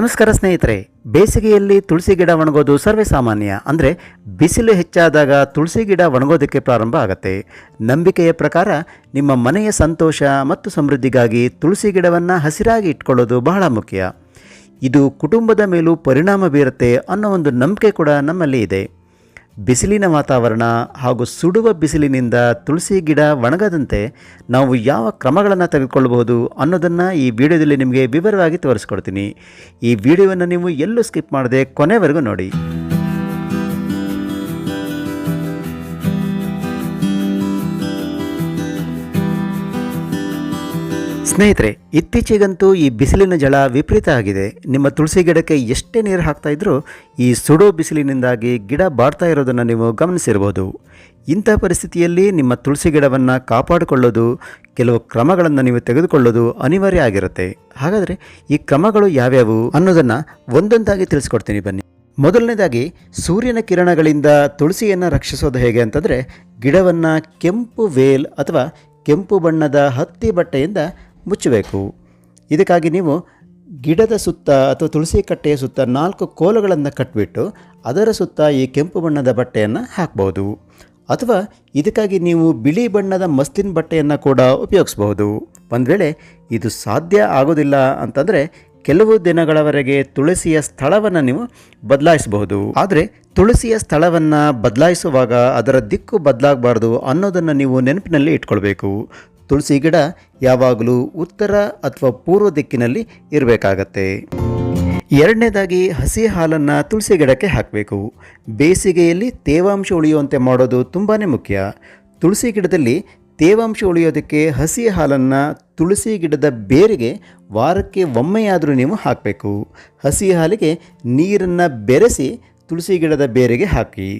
ನಮಸ್ಕಾರ ಸ್ನೇಹಿತರೆ, ಬೇಸಿಗೆಯಲ್ಲಿ ತುಳಸಿ ಗಿಡ ಒಣಗೋದು ಸರ್ವೇ ಸಾಮಾನ್ಯ. ಅಂದರೆ ಬಿಸಿಲು ಹೆಚ್ಚಾದಾಗ ತುಳಸಿ ಗಿಡ ಒಣಗೋದಕ್ಕೆ ಪ್ರಾರಂಭ ಆಗುತ್ತೆ. ನಂಬಿಕೆಯ ಪ್ರಕಾರ ನಿಮ್ಮ ಮನೆಯ ಸಂತೋಷ ಮತ್ತು ಸಮೃದ್ಧಿಗಾಗಿ ತುಳಸಿ ಗಿಡವನ್ನು ಹಸಿರಾಗಿ ಇಟ್ಕೊಳ್ಳೋದು ಬಹಳ ಮುಖ್ಯ. ಇದು ಕುಟುಂಬದ ಮೇಲೂ ಪರಿಣಾಮ ಬೀರುತ್ತೆ ಅನ್ನೋ ಒಂದು ನಂಬಿಕೆ ಕೂಡ ನಮ್ಮಲ್ಲಿ ಇದೆ. ಬಿಸಿಲಿನ ವಾತಾವರಣ ಹಾಗೂ ಸುಡುವ ಬಿಸಿಲಿನಿಂದ ತುಳಸಿ ಗಿಡ ಒಣಗದಂತೆ ನಾವು ಯಾವ ಕ್ರಮಗಳನ್ನು ತೆಗೆದುಕೊಳ್ಳಬಹುದು ಅನ್ನೋದನ್ನು ಈ ವಿಡಿಯೋದಲ್ಲಿ ನಿಮಗೆ ವಿವರವಾಗಿ ತೋರಿಸ್ಕೊಡ್ತೀನಿ. ಈ ವಿಡಿಯೋವನ್ನು ನೀವು ಎಲ್ಲೂ ಸ್ಕಿಪ್ ಮಾಡದೆ ಕೊನೆವರೆಗೂ ನೋಡಿ. ಸ್ನೇಹಿತರೆ, ಇತ್ತೀಚೆಗಂತೂ ಈ ಬಿಸಿಲಿನ ಜಳ ವಿಪರೀತ ಆಗಿದೆ. ನಿಮ್ಮ ತುಳಸಿ ಗಿಡಕ್ಕೆ ಎಷ್ಟೇ ನೀರು ಹಾಕ್ತಾ ಇದ್ರೂ ಈ ಸುಡೋ ಬಿಸಿಲಿನಿಂದಾಗಿ ಗಿಡ ಬಾಡ್ತಾ ಇರೋದನ್ನು ನೀವು ಗಮನಿಸಿರ್ಬೋದು. ಇಂಥ ಪರಿಸ್ಥಿತಿಯಲ್ಲಿ ನಿಮ್ಮ ತುಳಸಿ ಗಿಡವನ್ನು ಕಾಪಾಡಿಕೊಳ್ಳೋದು, ಕೆಲವು ಕ್ರಮಗಳನ್ನು ನೀವು ತೆಗೆದುಕೊಳ್ಳೋದು ಅನಿವಾರ್ಯ ಆಗಿರುತ್ತೆ. ಹಾಗಾದರೆ ಈ ಕ್ರಮಗಳು ಯಾವ್ಯಾವು ಅನ್ನೋದನ್ನು ಒಂದೊಂದಾಗಿ ತಿಳಿಸ್ಕೊಡ್ತೀನಿ ಬನ್ನಿ. ಮೊದಲನೇದಾಗಿ, ಸೂರ್ಯನ ಕಿರಣಗಳಿಂದ ತುಳಸಿಯನ್ನು ರಕ್ಷಿಸೋದು ಹೇಗೆ ಅಂತಂದರೆ, ಗಿಡವನ್ನು ಕೆಂಪು ವೇಲ್ ಅಥವಾ ಕೆಂಪು ಬಣ್ಣದ ಹತ್ತಿ ಬಟ್ಟೆಯಿಂದ ಮುಚ್ಚಬೇಕು. ಇದಕ್ಕಾಗಿ ನೀವು ಗಿಡದ ಸುತ್ತ ಅಥವಾ ತುಳಸಿ ಕಟ್ಟೆಯ ಸುತ್ತ 4 ಕೋಲುಗಳನ್ನು ಕಟ್ಟಿಬಿಟ್ಟು ಅದರ ಸುತ್ತ ಈ ಕೆಂಪು ಬಣ್ಣದ ಬಟ್ಟೆಯನ್ನು ಹಾಕ್ಬೋದು. ಅಥವಾ ಇದಕ್ಕಾಗಿ ನೀವು ಬಿಳಿ ಬಣ್ಣದ ಮಸ್ಲಿನ್ ಬಟ್ಟೆಯನ್ನು ಕೂಡ ಉಪಯೋಗಿಸ್ಬೋದು. ಒಂದು ವೇಳೆ ಇದು ಸಾಧ್ಯ ಆಗೋದಿಲ್ಲ ಅಂತಂದರೆ ಕೆಲವು ದಿನಗಳವರೆಗೆ ತುಳಸಿಯ ಸ್ಥಳವನ್ನು ನೀವು ಬದಲಾಯಿಸಬಹುದು. ಆದರೆ ತುಳಸಿಯ ಸ್ಥಳವನ್ನು ಬದಲಾಯಿಸುವಾಗ ಅದರ ದಿಕ್ಕು ಬದಲಾಗಬಾರ್ದು ಅನ್ನೋದನ್ನು ನೀವು ನೆನಪಿನಲ್ಲಿ ಇಟ್ಕೊಳ್ಬೇಕು. ತುಳಸಿ ಗಿಡ ಯಾವಾಗಲೂ ಉತ್ತರ ಅಥವಾ ಪೂರ್ವ ದಿಕ್ಕಿನಲ್ಲಿ ಇರಬೇಕಾಗತ್ತೆ. ಎರಡನೇದಾಗಿ, ಹಸಿ ಹಾಲನ್ನು ತುಳಸಿ ಗಿಡಕ್ಕೆ ಹಾಕಬೇಕು. ಬೇಸಿಗೆಯಲ್ಲಿ ತೇವಾಂಶ ಉಳಿಯುವಂತೆ ಮಾಡೋದು ತುಂಬಾ ಮುಖ್ಯ. ತುಳಸಿ ಗಿಡದಲ್ಲಿ ತೇವಾಂಶ ಉಳಿಯೋದಕ್ಕೆ ಹಸಿ ಹಾಲನ್ನು ತುಳಸಿ ಗಿಡದ ಬೇರಿಗೆ ವಾರಕ್ಕೆ ಒಮ್ಮೆಯಾದರೂ ನೀವು ಹಾಕಬೇಕು. ಹಸಿ ಹಾಲಿಗೆ ನೀರನ್ನು ಬೆರೆಸಿ ತುಳಸಿ ಗಿಡದ ಬೇರಿಗೆ ಹಾಕಿ.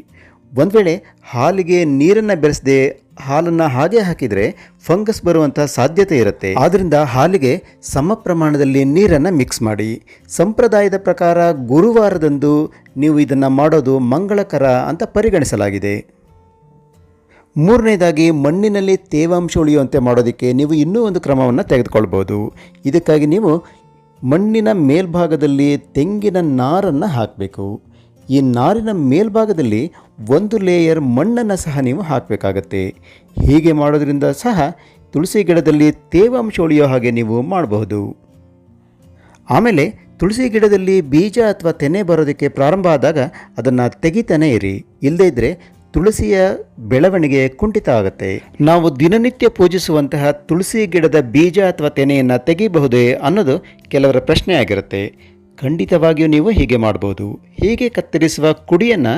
ಒಂದು ವೇಳೆ ಹಾಲಿಗೆ ನೀರನ್ನು ಬೆರೆಸದೆ ಹಾಲನ್ನು ಹಾಗೆ ಹಾಕಿದರೆ ಫಂಗಸ್ ಬರುವಂಥ ಸಾಧ್ಯತೆ ಇರುತ್ತೆ. ಆದ್ದರಿಂದ ಹಾಲಿಗೆ ಸಮ ಪ್ರಮಾಣದಲ್ಲಿ ನೀರನ್ನು ಮಿಕ್ಸ್ ಮಾಡಿ. ಸಂಪ್ರದಾಯದ ಪ್ರಕಾರ ಗುರುವಾರದಂದು ನೀವು ಇದನ್ನು ಮಾಡೋದು ಮಂಗಳಕರ ಅಂತ ಪರಿಗಣಿಸಲಾಗಿದೆ. ಮೂರನೇದಾಗಿ, ಮಣ್ಣಿನಲ್ಲಿ ತೇವಾಂಶ ಉಳಿಯುವಂತೆ ಮಾಡೋದಕ್ಕೆ ನೀವು ಇನ್ನೂ ಒಂದು ಕ್ರಮವನ್ನು ತೆಗೆದುಕೊಳ್ಬೋದು. ಇದಕ್ಕಾಗಿ ನೀವು ಮಣ್ಣಿನ ಮೇಲ್ಭಾಗದಲ್ಲಿ ತೆಂಗಿನ ನಾರನ್ನು ಹಾಕಬೇಕು. ಈ ನಾರಿನ ಮೇಲ್ಭಾಗದಲ್ಲಿ 1 ಲೇಯರ್ ಮಣ್ಣನ್ನು ಸಹ ನೀವು ಹಾಕಬೇಕಾಗತ್ತೆ. ಹೀಗೆ ಮಾಡೋದ್ರಿಂದ ಸಹ ತುಳಸಿ ಗಿಡದಲ್ಲಿ ತೇವಾಂಶ ಉಳಿಯೋ ಹಾಗೆ ನೀವು ಮಾಡಬಹುದು. ಆಮೇಲೆ ತುಳಸಿ ಗಿಡದಲ್ಲಿ ಬೀಜ ಅಥವಾ ತೆನೆ ಬರೋದಕ್ಕೆ ಪ್ರಾರಂಭ ಆದಾಗ ಅದನ್ನು ತೆಗಿತಾನೆ ಇರಿ. ಇಲ್ಲದೇ ಇದ್ದರೆ ತುಳಸಿಯ ಬೆಳವಣಿಗೆ ಕುಂಠಿತ ಆಗುತ್ತೆ. ನಾವು ದಿನನಿತ್ಯ ಪೂಜಿಸುವಂತಹ ತುಳಸಿ ಗಿಡದ ಬೀಜ ಅಥವಾ ತೆನೆಯನ್ನು ತೆಗಿಬಹುದೇ ಅನ್ನೋದು ಕೆಲವರ ಪ್ರಶ್ನೆ ಆಗಿರುತ್ತೆ. ಖಂಡಿತವಾಗಿಯೂ ನೀವು ಹೀಗೆ ಮಾಡ್ಬೋದು. ಹೀಗೆ ಕತ್ತರಿಸುವ ಕುಡಿಯನ್ನು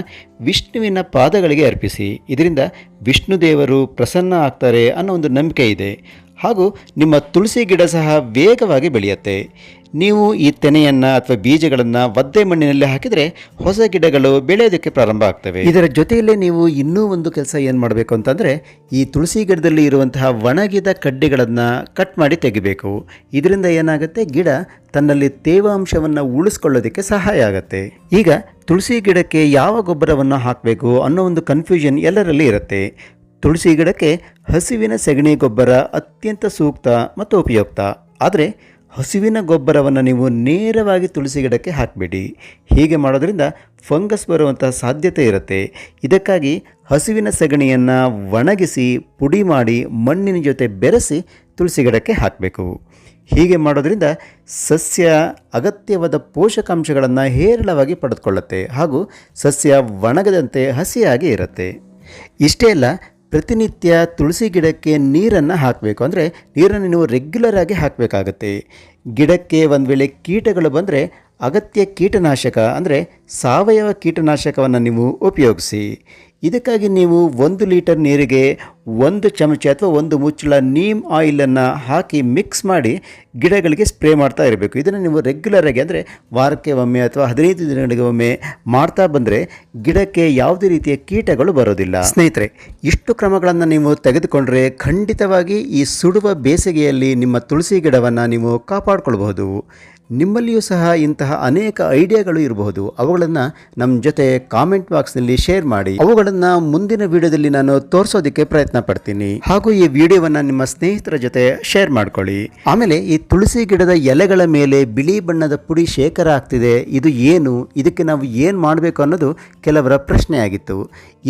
ವಿಷ್ಣುವಿನ ಪಾದಗಳಿಗೆ ಅರ್ಪಿಸಿ. ಇದರಿಂದ ವಿಷ್ಣು ದೇವರು ಪ್ರಸನ್ನ ಆಗ್ತಾರೆ ಅನ್ನೋ ಒಂದು ನಂಬಿಕೆ ಇದೆ. ಹಾಗೂ ನಿಮ್ಮ ತುಳಸಿ ಗಿಡ ಸಹ ವೇಗವಾಗಿ ಬೆಳೆಯುತ್ತೆ. ನೀವು ಈ ತೆನೆಯನ್ನು ಅಥವಾ ಬೀಜಗಳನ್ನು ಒದ್ದೆ ಮಣ್ಣಿನಲ್ಲಿ ಹಾಕಿದರೆ ಹೊಸ ಗಿಡಗಳು ಬೆಳೆಯೋದಕ್ಕೆ ಪ್ರಾರಂಭ ಆಗ್ತವೆ. ಇದರ ಜೊತೆಯಲ್ಲೇ ನೀವು ಇನ್ನೂ ಒಂದು ಕೆಲಸ ಏನು ಮಾಡಬೇಕು ಅಂತಂದರೆ, ಈ ತುಳಸಿ ಗಿಡದಲ್ಲಿ ಇರುವಂತಹ ಒಣಗಿದ ಕಡ್ಡಿಗಳನ್ನು ಕಟ್ ಮಾಡಿ ತೆಗಿಬೇಕು. ಇದರಿಂದ ಏನಾಗುತ್ತೆ, ಗಿಡ ತನ್ನಲ್ಲಿ ತೇವಾಂಶವನ್ನು ಉಳಿಸ್ಕೊಳ್ಳೋದಕ್ಕೆ ಸಹಾಯ ಆಗುತ್ತೆ. ಈಗ ತುಳಸಿ ಗಿಡಕ್ಕೆ ಯಾವ ಗೊಬ್ಬರವನ್ನು ಹಾಕಬೇಕು ಅನ್ನೋ ಒಂದು ಕನ್ಫ್ಯೂಷನ್ ಎಲ್ಲರಲ್ಲಿ ಇರುತ್ತೆ. ತುಳಸಿ ಗಿಡಕ್ಕೆ ಹಸುವಿನ ಸಗಣಿ ಗೊಬ್ಬರ ಅತ್ಯಂತ ಸೂಕ್ತ ಮತ್ತು ಉಪಯುಕ್ತ. ಆದರೆ ಹಸುವಿನ ಗೊಬ್ಬರವನ್ನು ನೀವು ನೇರವಾಗಿ ತುಳಸಿ ಗಿಡಕ್ಕೆ ಹಾಕಬೇಡಿ. ಹೀಗೆ ಮಾಡೋದ್ರಿಂದ ಫಂಗಸ್ ಬರುವಂಥ ಸಾಧ್ಯತೆ ಇರುತ್ತೆ. ಇದಕ್ಕಾಗಿ ಹಸುವಿನ ಸಗಣಿಯನ್ನು ಒಣಗಿಸಿ ಪುಡಿ ಮಾಡಿ ಮಣ್ಣಿನ ಜೊತೆ ಬೆರೆಸಿ ತುಳಸಿ ಗಿಡಕ್ಕೆ ಹಾಕಬೇಕು. ಹೀಗೆ ಮಾಡೋದ್ರಿಂದ ಸಸ್ಯ ಅಗತ್ಯವಾದ ಪೋಷಕಾಂಶಗಳನ್ನು ಹೇರಳವಾಗಿ ಪಡೆದುಕೊಳ್ಳುತ್ತೆ ಹಾಗೂ ಸಸ್ಯ ಒಣಗದಂತೆ ಹಸಿಯಾಗಿ ಇರುತ್ತೆ. ಇಷ್ಟೇ ಅಲ್ಲ, ಪ್ರತಿನಿತ್ಯ ತುಳಸಿ ಗಿಡಕ್ಕೆ ನೀರನ್ನು ಹಾಕಬೇಕು. ಅಂದರೆ ನೀರನ್ನು ನೀವು ರೆಗ್ಯುಲರ್ ಆಗಿ ಹಾಕಬೇಕಾಗತ್ತೆ. ಗಿಡಕ್ಕೆ ಒಂದು ವೇಳೆ ಕೀಟಗಳು ಬಂದರೆ ಅಗತ್ಯ ಕೀಟನಾಶಕ ಅಂದರೆ ಸಾವಯವ ಕೀಟನಾಶಕವನ್ನು ನೀವು ಉಪಯೋಗಿಸಿ. ಇದಕ್ಕಾಗಿ ನೀವು 1 ಲೀಟರ್ ನೀರಿಗೆ 1 ಚಮಚ ಅಥವಾ 1 ಮುಚ್ಚಳ ನೀಮ್ ಆಯಿಲನ್ನು ಹಾಕಿ ಮಿಕ್ಸ್ ಮಾಡಿ ಗಿಡಗಳಿಗೆ ಸ್ಪ್ರೇ ಮಾಡ್ತಾ ಇರಬೇಕು. ಇದನ್ನು ನೀವು ರೆಗ್ಯುಲರ್ ಆಗಿ ಅಂದರೆ ವಾರಕ್ಕೆ ಒಮ್ಮೆ ಅಥವಾ 15 ದಿನಗಳಿಗೆ ಒಮ್ಮೆ ಮಾಡ್ತಾ ಬಂದರೆ ಗಿಡಕ್ಕೆ ಯಾವುದೇ ರೀತಿಯ ಕೀಟಗಳು ಬರೋದಿಲ್ಲ. ಸ್ನೇಹಿತರೆ, ಇಷ್ಟು ಕ್ರಮಗಳನ್ನು ನೀವು ತೆಗೆದುಕೊಂಡ್ರೆ ಖಂಡಿತವಾಗಿ ಈ ಸುಡುವ ಬೇಸಿಗೆಯಲ್ಲಿ ನಿಮ್ಮ ತುಳಸಿ ಗಿಡವನ್ನು ನೀವು ಕಾಪಾಡಿಕೊಳ್ಬಹುದು. ನಿಮ್ಮಲ್ಲಿಯೂ ಸಹ ಇಂತಹ ಅನೇಕ ಐಡಿಯಾಗಳು ಇರಬಹುದು. ಅವುಗಳನ್ನು ನಮ್ಮ ಜೊತೆ ಕಾಮೆಂಟ್ ಬಾಕ್ಸ್ನಲ್ಲಿ ಶೇರ್ ಮಾಡಿ. ಅವುಗಳನ್ನು ಮುಂದಿನ ವಿಡಿಯೋದಲ್ಲಿ ನಾನು ತೋರಿಸೋದಕ್ಕೆ ಪ್ರಯತ್ನ ಪಡ್ತೀನಿ. ಹಾಗೂ ಈ ವಿಡಿಯೋವನ್ನು ನಿಮ್ಮ ಸ್ನೇಹಿತರ ಜೊತೆ ಶೇರ್ ಮಾಡ್ಕೊಳ್ಳಿ. ಆಮೇಲೆ ಈ ತುಳಸಿ ಗಿಡದ ಎಲೆಗಳ ಮೇಲೆ ಬಿಳಿ ಬಣ್ಣದ ಪುಡಿ ಶೇಖರ ಆಗ್ತಿದೆ, ಇದು ಏನು, ಇದಕ್ಕೆ ನಾವು ಏನು ಮಾಡಬೇಕು ಅನ್ನೋದು ಕೆಲವರ ಪ್ರಶ್ನೆ ಆಗಿತ್ತು.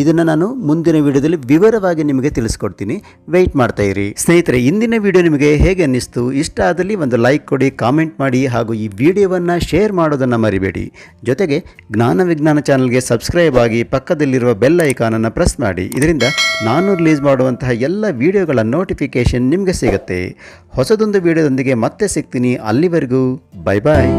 ಇದನ್ನು ನಾನು ಮುಂದಿನ ವಿಡಿಯೋದಲ್ಲಿ ವಿವರವಾಗಿ ನಿಮಗೆ ತಿಳಿಸ್ಕೊಡ್ತೀನಿ. ವೆಯ್ಟ್ ಮಾಡ್ತಾ ಇರಿ ಸ್ನೇಹಿತರೆ. ಇಂದಿನ ವಿಡಿಯೋ ನಿಮಗೆ ಹೇಗೆ ಅನ್ನಿಸ್ತು? ಇಷ್ಟ ಆದಲ್ಲಿ ಒಂದು ಲೈಕ್ ಕೊಡಿ, ಕಾಮೆಂಟ್ ಮಾಡಿ, ಹಾಗೂ ಈ ವಿಡಿಯೋವನ್ನು ಶೇರ್ ಮಾಡೋದನ್ನು ಮರಿಬೇಡಿ. ಜೊತೆಗೆ ಜ್ಞಾನ ವಿಜ್ಞಾನ ಚಾನಲ್ಗೆ ಸಬ್ಸ್ಕ್ರೈಬ್ ಆಗಿ ಪಕ್ಕದಲ್ಲಿರುವ ಬೆಲ್ ಐಕಾನನ್ನು ಪ್ರೆಸ್ ಮಾಡಿ. ಇದರಿಂದ ನಾನು ರಿಲೀಸ್ ಮಾಡುವಂತಹ ಎಲ್ಲ ವಿಡಿಯೋಗಳ ನೋಟಿಫಿಕೇಷನ್ ನಿಮಗೆ ಸಿಗುತ್ತೆ. ಹೊಸದೊಂದು ವಿಡಿಯೋದೊಂದಿಗೆ ಮತ್ತೆ ಸಿಗ್ತೀನಿ. ಅಲ್ಲಿವರೆಗೂ ಬೈ ಬಾಯ್.